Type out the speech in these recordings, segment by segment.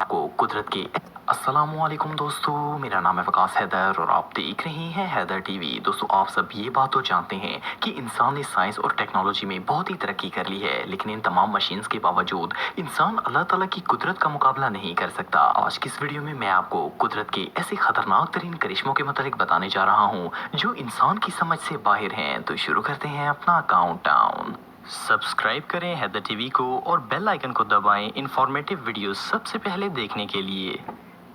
को कुदरत के अस्सलामुअलैकुम दोस्तों, मेरा नाम है वकास हैदर और आप देख रहे हैं हैदर टीवी। दोस्तों, आप सब ये बात तो जानते हैं कि इंसान ने साइंस और टेक्नोलॉजी में बहुत ही तरक्की कर ली है, लेकिन इन तमाम मशीन्स के बावजूद इंसान अल्लाह ताला की कुदरत का मुकाबला नहीं कर सकता। आज की इस वीडियो में मैं आपको कुदरत के ऐसे खतरनाक तरीन करिश्मों के मुतालिक बताने जा रहा हूँ जो इंसान की समझ से बाहर हैं। तो शुरू करते हैं अपना काउंटडाउन। सब्सक्राइब करें हैदर टीवी को और बेल आइकन को दबाएं इंफॉर्मेटिव वीडियो सबसे पहले देखने के लिए।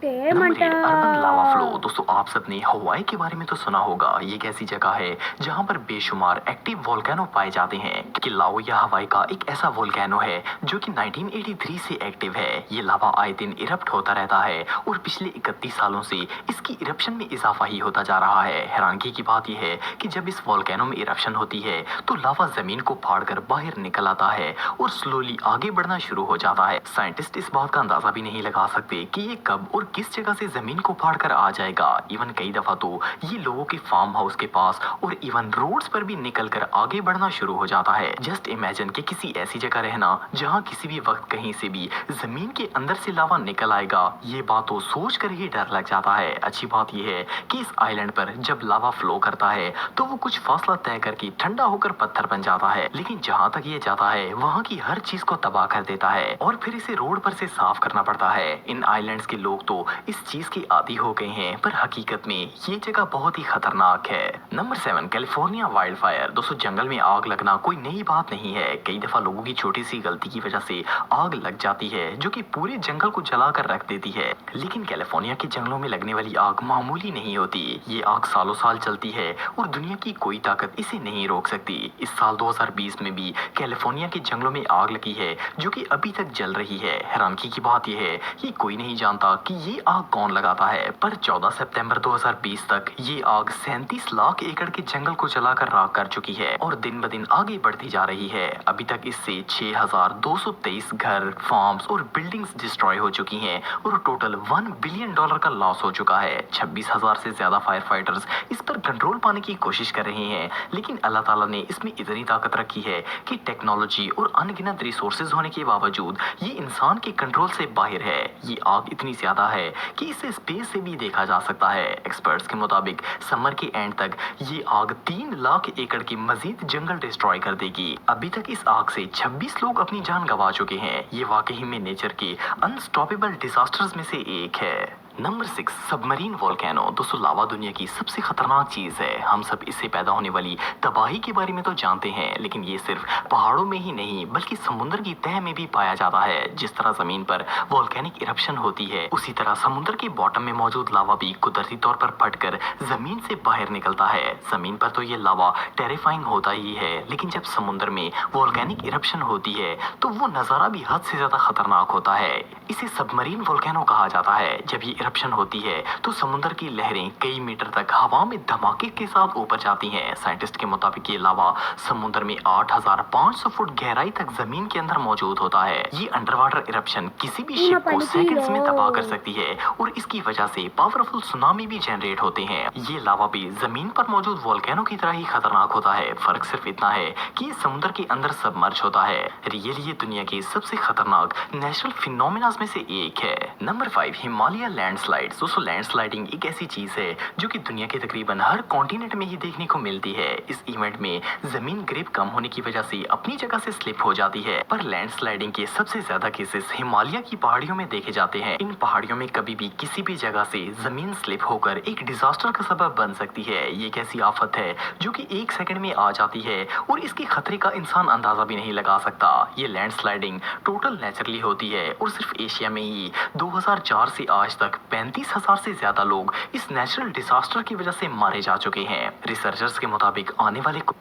Number 8, urban lava flow. दोस्तों, आप सबने हवाई के बारे में तो सुना होगा। ये एक ऐसी जगह है जहाँ पर बेशुमार एक्टिव वोल्केनो पाए जाते हैं। कि लावा या हवाई का एक ऐसा वोल्केनो है जो कि 1983 से एक्टिव है। ये लावा आए दिन इरप्ट होता रहता है और पिछले 31 सालों से इसकी इरप्शन में इजाफा ही होता जा रहा है। हैरानगी की बात यह है कि जब इस वोल्केनो में इरप्शन होती है तो लावा जमीन को फाड़कर बाहर निकल आता है और स्लोली आगे बढ़ना शुरू हो जाता है। साइंटिस्ट इस बात का अंदाजा भी नहीं लगा सकते कि ये कब और किस जगह से जमीन को फाड़ कर आ जाएगा। इवन कई दफा तो ये लोगों के फार्म हाउस के पास और इवन रोड्स पर भी निकल कर आगे बढ़ना शुरू हो जाता है। जस्ट इमेजिन कि किसी ऐसी जगह रहना जहां किसी भी वक्त कहीं से भी जमीन के अंदर से लावा निकल आएगा। ये बात तो सोच कर ही डर लग जाता है। अच्छी बात यह है कि इस आइलैंड पर जब लावा फ्लो करता है तो वो कुछ फासला तय करके ठंडा होकर पत्थर बन जाता है, लेकिन जहां तक ये जाता है वहां की हर चीज को तबाह कर देता है और फिर इसे रोड पर से साफ करना पड़ता है। इन आइलैंड्स के लोग तो इस चीज के आदी हो गए हैं, पर हकीकत में ये जगह बहुत ही खतरनाक है। Number 7, California wild fire. दोस्तों, जंगल में आग लगना कोई नई बात नहीं है। कई दफा लोगों की छोटी सी गलती की वजह से आग लग जाती है जो कि पूरे जंगल को जला कर रख देती है, लेकिन कैलिफोर्निया के जंगलों में लगने वाली आग मामूली नहीं होती। ये आग सालों साल चलती है और दुनिया की कोई ताकत इसे नहीं रोक सकती। इस साल 2020 में भी कैलिफोर्निया के जंगलों में आग लगी है जो कि अभी तक जल रही है। हैरानगी की बात यह है कि कोई नहीं जानता कि ये आग कौन लगाता है, पर 14 सितंबर 2020 तक ये आग 37 लाख एकड़ के जंगल को जलाकर राख कर चुकी है और दिन ब दिन आगे बढ़ती जा रही है। अभी तक इससे 6223 घर, फार्म्स और बिल्डिंग्स डिस्ट्रॉय हो चुकी हैं और टोटल $1 बिलियन का लॉस हो चुका है। 26,000 से ज्यादा फायर फाइटर्स इस पर कंट्रोल पाने की कोशिश कर रहे हैं, लेकिन अल्लाह ताला ने इसमें इतनी ताकत रखी है कि टेक्नोलॉजी और अनगिनत रिसोर्सेज होने के बावजूद ये इंसान के कंट्रोल से बाहर है। ये आग इतनी ज्यादा है कि इसे स्पेस से भी देखा जा सकता है। एक्सपर्ट्स के मुताबिक समर के एंड तक ये आग 3 लाख एकड़ की मजीद जंगल डिस्ट्रॉय कर देगी। अभी तक इस आग से 26 लोग अपनी जान गंवा चुके हैं। ये वाकई में नेचर के अनस्टॉपेबल डिजास्टर्स में से एक है। Number 6, submarine volcano. दोस्तों, लावा दुनिया की सबसे खतरनाक चीज है। हम सब इससे पैदा होने वाली तबाही के बारे में तो जानते हैं, लेकिन ये सिर्फ पहाड़ों में ही नहीं बल्कि समुद्र की तह में भी पाया जाता है। जिस तरह जमीन पर वोल्केनिक इरप्शन होती है, उसी तरह समुद्र के बॉटम में मौजूद लावा भी कुदरती तौर पर फटकर जमीन से बाहर निकलता है। जमीन पर तो ये लावा टेरिफाइंग होता ही है, लेकिन जब समुद्र में वोल्केनिक इरप्शन होती है तो वो नजारा भी हद से ज्यादा खतरनाक होता है। इसे सबमरीन वोल्केनो कहा जाता है। जब ये इरप्शन होती है तो समुद्र की लहरें कई मीटर तक हवा में धमाके के साथ ऊपर जाती हैं। साइंटिस्ट के मुताबिक ये लावा समुद्र में 8500 फुट गहराई तक जमीन के अंदर मौजूद होता है। ये अंडरवाटर इरप्शन किसी भी शिप को सेकंड्स में तबाह कर सकती है और इसकी वजह से पावरफुल सुनामी भी जनरेट होते हैं। ये लावा भी जमीन पर मौजूद वोल्केनो की तरह ही खतरनाक होता है। फर्क सिर्फ इतना है कि ये समुद्र के अंदर सबमर्ज होता है। रियली ये दुनिया के सबसे खतरनाक नेचुरल फिनोमेना में से एक है। Number 5, Himalaya landslides. दोस्तों, लैंडस्लाइडिंग एक ऐसी चीज है जो कि दुनिया के तकरीबन हर कॉन्टिनेंट में ही देखने को मिलती है। इस इवेंट में जमीन ग्रिप कम होने की वजह से अपनी जगह से स्लिप हो जाती है, पर लैंडस्लाइडिंग के सबसे ज्यादा केसेस हिमालय की पहाड़ियों में देखे जाते हैं। इन पहाड़ियों में कभी भी किसी भी जगह से जमीन स्लिप होकर एक डिजास्टर का सबब बन सकती है। ये एक ऐसी आफत है जो कि 1 सेकंड में आ जाती है और इसके खतरे का इंसान अंदाजा भी नहीं लगा सकता। ये लैंडस्लाइडिंग टोटल नेचुरली होती है और सिर्फ एशिया में ही 2004 से आज तक 35,000 से ज्यादा लोग इस नेचुरल डिजास्टर की वजह से मारे जा चुके हैं। रिसर्चर्स के मुताबिक आने वाले कुछ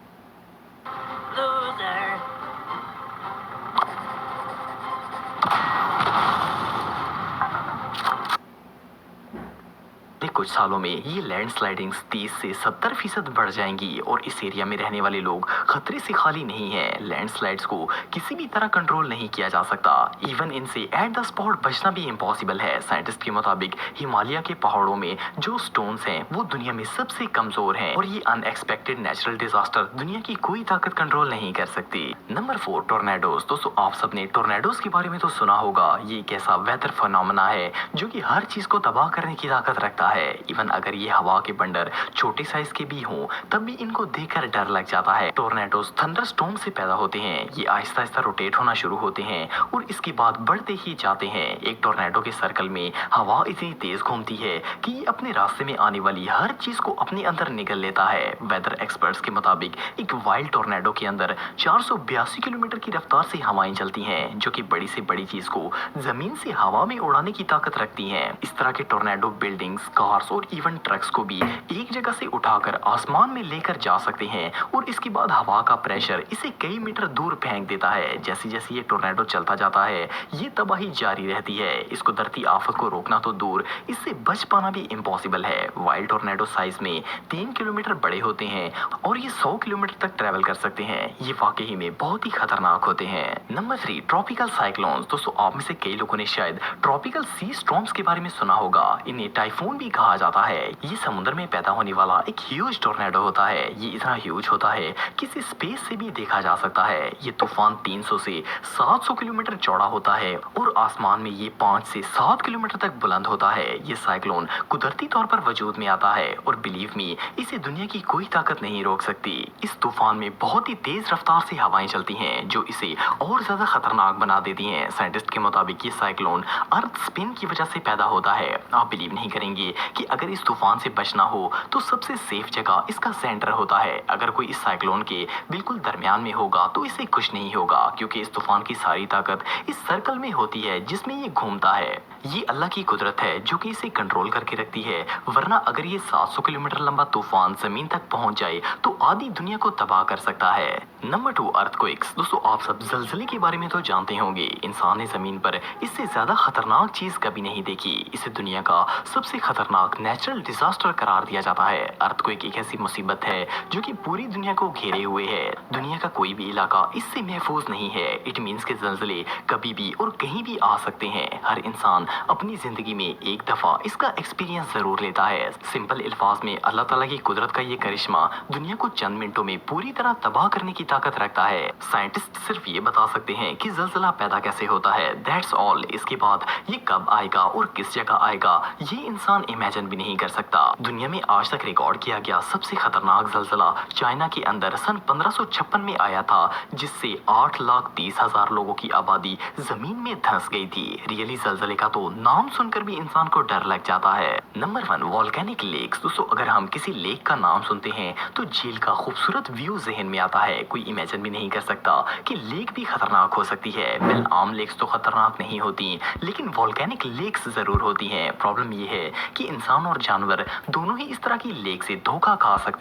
कुछ सालों में ये लैंडस्लाइडिंग्स 30 से 70% बढ़ जाएंगी और इस एरिया में रहने वाले लोग खतरे से खाली नहीं हैं। लैंडस्लाइड्स को किसी भी तरह कंट्रोल नहीं किया जा सकता। इवन इनसे एट द स्पॉट बचना भी इम्पॉसिबल है। साइंटिस्ट के मुताबिक हिमालय के पहाड़ों में जो स्टोन्स हैं वो दुनिया में सबसे कमजोर हैं और ये अनएक्सपेक्टेड नेचुरल डिजास्टर दुनिया की कोई ताकत कंट्रोल नहीं कर सकती। Number 4, tornadoes. दोस्तों आप सबने टोर्नेडोज के बारे में तो सुना होगा। ये एक ऐसा वेदर फिनोमेना है जो कि हर चीज को तबाह करने की ताकत रखता है। इवन अगर ये हवा के बंडर छोटे साइज के भी हों तब भी इनको देखकर डर लग जाता है। टोर्नेडोज थंडरस्टॉर्म से पैदा होते हैं। ये आहिस्ता आहिस्ता रोटेट होना शुरू होते हैं और इसके बाद बढ़ते ही जाते हैं। एक टोर्नेडो के सर्कल में हवा इतनी तेज घूमती है कि ये अपने रास्ते में आने वाली हर चीज को अपने अंदर निगल लेता है। वेदर एक्सपर्ट्स के मुताबिक एक वाइल्ड टोर्नेडो के अंदर 482 किलोमीटर की रफ्तार से हवाएं चलती हैं जो कि बड़ी से बड़ी चीज को जमीन से हवा में उड़ाने की ताकत रखती हैं। इस तरह के टोर्नेडो बिल्डिंग्स, कार्स और इवन ट्रक्स को भी एक जगह से उठाकर आसमान में लेकर जा सकते हैं और इसके बाद हवा का प्रेशर इसे कई मीटर दूर फेंक देता है। जैसे जैसे ये टोर्नेडो चलता जाता है ये तबाही जारी रहती है। इस कुदरती आफत को रोकना तो दूर, इससे बच पाना भी इम्पॉसिबल है। वाइल्ड टोर्नेडो साइज में 3 किलोमीटर बड़े होते हैं और ये 100 किलोमीटर तक ट्रेवल कर सकते हैं। ये वाकई में बहुत ही खतरनाक होते हैं। Number 3, tropical cyclones. दोस्तों आप में से कई लोगों ने शायद ट्रॉपिकल सी स्टॉर्म्स के बारे में सुना होगा। इन्हें टाइफून भी कहा जाता है। ये समुद्र में पैदा होने वाला एक ह्यूज टोर्नेडो होता है। ये इतना ह्यूज होता है कि इसे स्पेस से भी देखा जा सकता है। ये तूफान 300 से 700 किलोमीटर चौड़ा होता है और आसमान में ये 5 से 7 किलोमीटर तक बुलंद होता है। ये साइक्लोन कुदरती तौर पर वजूद में आता है और बिलीव मी इसे दुनिया की कोई ताकत नहीं रोक सकती। इस तूफान में बहुत ही तेज रफ्तार से हवाएं चलती हैं जो इसे और ज्यादा खतरनाक बना देती हैं। साइंटिस्ट के मुताबिक ये साइक्लोन अर्थ स्पिन की वजह से पैदा होता है। आप बिलीव नहीं करेंगे कि अगर इस तूफान से बचना हो तो सबसे सेफ जगह इसका सेंटर होता है। अगर कोई इस साइक्लोन के बिल्कुल दरमियान में होगा तो इसे कुछ नहीं होगा क्योंकि इस तूफान की सारी ताकत इस सर्कल में होती है जिसमें ये घूमता है। ये अल्लाह की कुदरत है जो कि इसे कंट्रोल करके रखती है, वरना अगर ये 700 किलोमीटर लंबा तूफान जमीन तक पहुंच जाए तो आधी दुनिया को तबाह कर सकता है। Number 2, earthquakes. दोस्तों आप सब जलजले के बारे में तो जानते होंगे। इंसान ने जमीन पर इससे ज्यादा खतरनाक चीज कभी नहीं देखी। इसे दुनिया का सबसे खतरनाक नेचुरल डिजास्टर करार दिया जाता है। अर्थक्वेक एक ऐसी मुसीबत है जो कि पूरी दुनिया को घेरे हुए है। दुनिया का कोई भी इलाका इससे महफूज नहीं है। इट मीन्स के जलजले कभी भी और कहीं भी आ सकते हैं। हर इंसान अपनी जिंदगी में एक दफा इसका एक्सपीरियंस जरूर लेता है। सिंपल अल्फाज में अल्लाह ताला की कुदरत का ये करिश्मा दुनिया को चंद मिनटों में पूरी तरह तबाह करने की ताकत रखता है। साइंटिस्ट सिर्फ ये बता सकते हैं कि जलजला पैदा कैसे होता है, दैट्स ऑल। इसके बाद ये कब आएगा और किस जगह आएगा ये इंसान इमेजिन भी नहीं कर सकता। दुनिया में आज तक रिकॉर्ड किया गया सबसे खतरनाक जलजला चाइना के अंदर सन 1556 में आया था जिससे 8,30,000 लोगों की आबादी जमीन में धंस गई थी। रियली जलजले का तो नाम सुनकर भी इंसान को डर लग जाता है। Number 1, volcanic lakes. दोस्तों अगर हम किसी लेक का नाम सुनते हैं तो झील का खूबसूरत व्यू जहन में आता है। कोई इमेजिन भी नहीं कर सकता कि लेक भी खतरनाक हो सकती है। वेल आम लेक्स तो खतरनाक नहीं होती लेकिन वोल्केनिक लेक्स जरूर होती हैं। प्रॉब्लम ये है कि इंसान और जानवर दोनों ही इस तरह की लेक से धोखा खा सकते